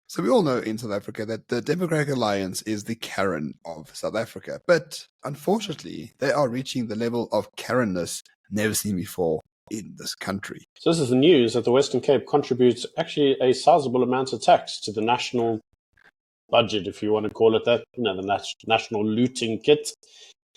So we all know in South Africa that the Democratic Alliance is the Karen of South Africa. But unfortunately, they are reaching the level of Karenness never seen before in this country. So this is the news that the Western Cape contributes actually a sizable amount of tax to the national budget, if you want to call it that, the national looting kit.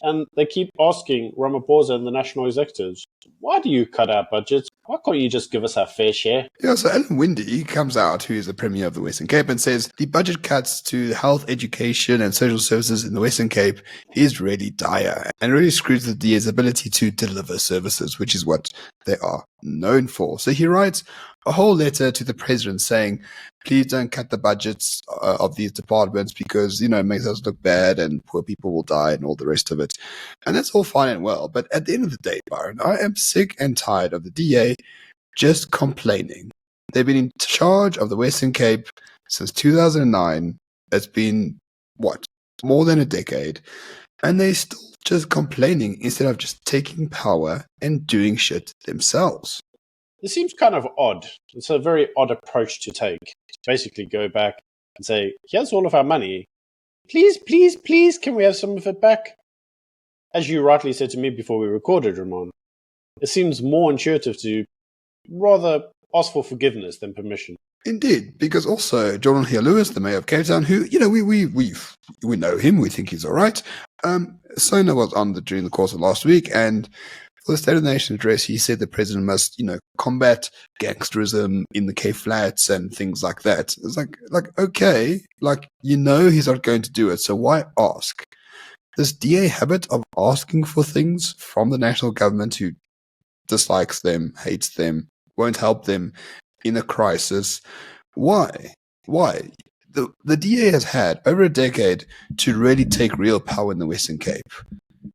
And they keep asking Ramaphosa and the national executives, why do you cut our budgets? Why can't you just give us our fair share? Yeah, so Alan Winde comes out, who is the Premier of the Western Cape, and says the budget cuts to health, education, and social services in the Western Cape is really dire and really screws the DA's ability to deliver services, which is what they are known for. So he writes a whole letter to the president saying, please don't cut the budgets of these departments because, it makes us look bad and poor people will die and all the rest of it. And that's all fine and well. But at the end of the day, Byron, I am sick and tired of the DA just complaining. They've been in charge of the Western Cape since 2009. It's been, more than a decade. And they're still just complaining instead of just taking power and doing shit themselves. This seems kind of odd. It's a very odd approach to take. To basically go back and say, here's all of our money. Please, please, please, can we have some of it back? As you rightly said to me before we recorded, Ramon, it seems more intuitive to rather ask for forgiveness than permission. Indeed, because also Jordan Hill-Lewis, the mayor of Cape Town, who we know him, we think he's all right. Sona was on during the course of last week, and for the State of the Nation address, he said the president must, combat gangsterism in the Cape Flats and things like that. It's okay, he's not going to do it, so why ask? This DA habit of asking for things from the national government who dislikes them, hates them, won't help them in a crisis. Why? The DA has had over a decade to really take real power in the Western Cape.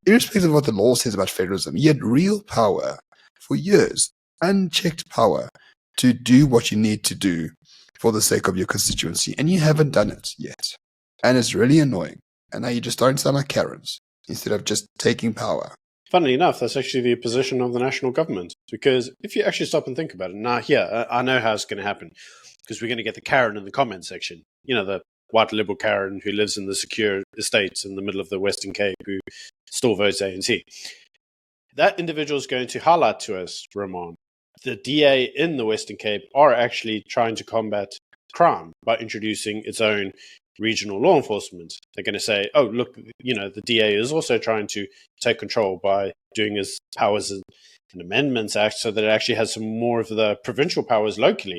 Irrespective of what the law says about federalism, you had real power for years, unchecked power to do what you need to do for the sake of your constituency, and you haven't done it yet. And it's really annoying. And now you just don't sound like Karens instead of just taking power. Funnily enough, that's actually the position of the national government. Because if you actually stop and think about it, I know how it's going to happen. Because we're going to get the Karen in the comment section. The white liberal Karen who lives in the secure estates in the middle of the Western Cape who still votes ANC. That individual is going to highlight to us, Ramon, the DA in the Western Cape are actually trying to combat crime by introducing its own regional law enforcement. They're going to say, oh, look, the DA is also trying to take control by doing his powers and amendments act so that it actually has some more of the provincial powers locally.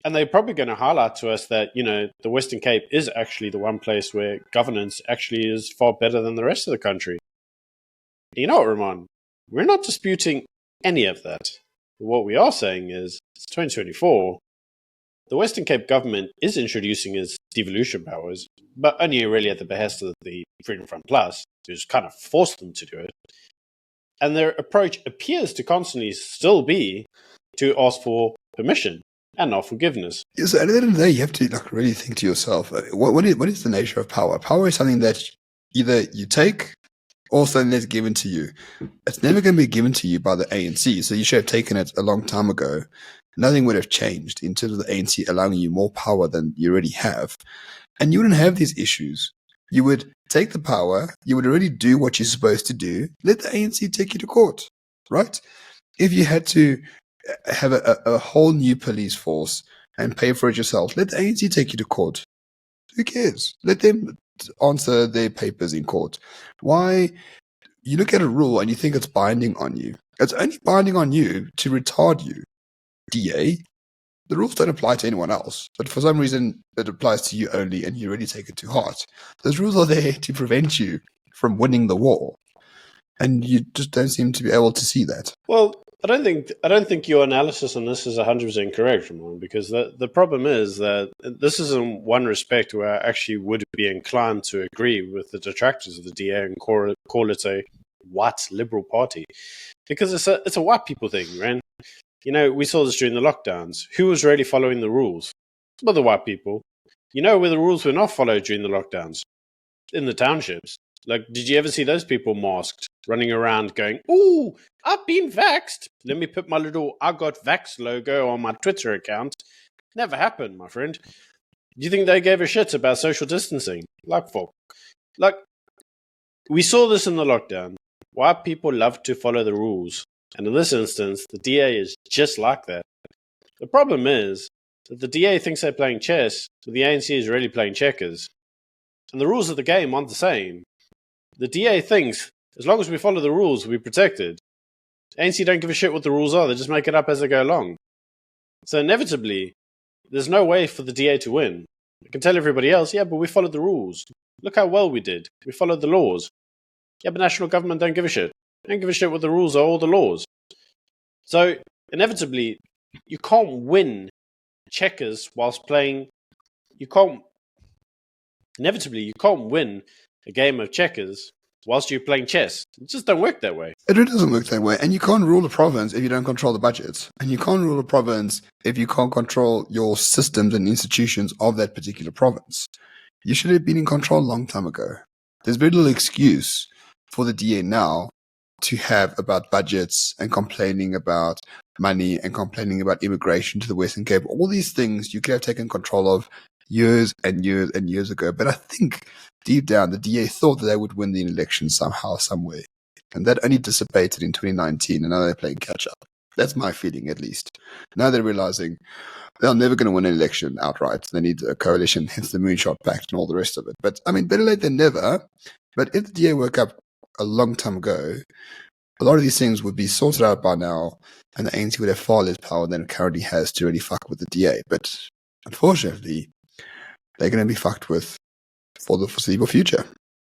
And they're probably going to highlight to us that, the Western Cape is actually the one place where governance actually is far better than the rest of the country. You know what, Ramon? We're not disputing any of that. What we are saying is, it's 2024. The Western Cape government is introducing its devolution powers, but only really at the behest of the Freedom Front Plus, who's kind of forced them to do it. And their approach appears to constantly still be to ask for permission and not forgiveness. Yeah, so at the end of the day, you have to really think to yourself, what is the nature of power? Power is something that either you take or something that's given to you. It's never going to be given to you by the ANC, so you should have taken it a long time ago. Nothing would have changed in terms of the ANC allowing you more power than you already have. And you wouldn't have these issues. You would take the power, you would already do what you're supposed to do, let the ANC take you to court, right? If you had to have a whole new police force and pay for it yourself, let the ANC take you to court. Who cares? Let them answer their papers in court. Why? You look at a rule and you think it's binding on you. It's only binding on you to retard you. DA, the rules don't apply to anyone else, but for some reason it applies to you only and you really take it to heart. Those rules are there to prevent you from winning the war, and you just don't seem to be able to see that. Well, I don't think your analysis on this is 100% correct, Ramon, because the problem is that this is in one respect where I actually would be inclined to agree with the detractors of the DA and call it a white liberal party, because it's a white people thing, right? We saw this during the lockdowns. Who was really following the rules? Well, the white people. Where the rules were not followed during the lockdowns? In the townships. Did you ever see those people masked, running around going, ooh, I've been vaxxed. Let me put my little I got vaxxed logo on my Twitter account. Never happened, my friend. Do you think they gave a shit about social distancing? Like, fuck. Like, we saw this in the lockdown. Why people love to follow the rules. And in this instance, the DA is just like that. The problem is that the DA thinks they're playing chess, but the ANC is really playing checkers. And the rules of the game aren't the same. The DA thinks, as long as we follow the rules, we'll be protected. ANC don't give a shit what the rules are, they just make it up as they go along. So inevitably, there's no way for the DA to win. I can tell everybody else, yeah, but we followed the rules. Look how well we did. We followed the laws. Yeah, but national government don't give a shit. They don't give a shit what the rules are or the laws. So inevitably, you can't win checkers whilst playing. Inevitably, you can't win a game of checkers whilst you're playing chess. It just don't work that way. It really doesn't work that way. And you can't rule a province if you don't control the budgets. And you can't rule a province if you can't control your systems and institutions of that particular province. You should have been in control a long time ago. There's very little excuse for the DA now to have about budgets and complaining about money and complaining about immigration to the Western Cape. All these things you could have taken control of years and years and years ago. But I think deep down, the DA thought that they would win the election somehow, some way. And that only dissipated in 2019, and now they're playing catch up. That's my feeling, at least. Now they're realizing they're never going to win an election outright. They need a coalition, hence the Moonshot Pact and all the rest of it. But, I mean, better late than never. But if the DA woke up a long time ago, a lot of these things would be sorted out by now, and the ANC would have far less power than it currently has to really fuck with the DA. But unfortunately, they're going to be fucked with for the foreseeable future.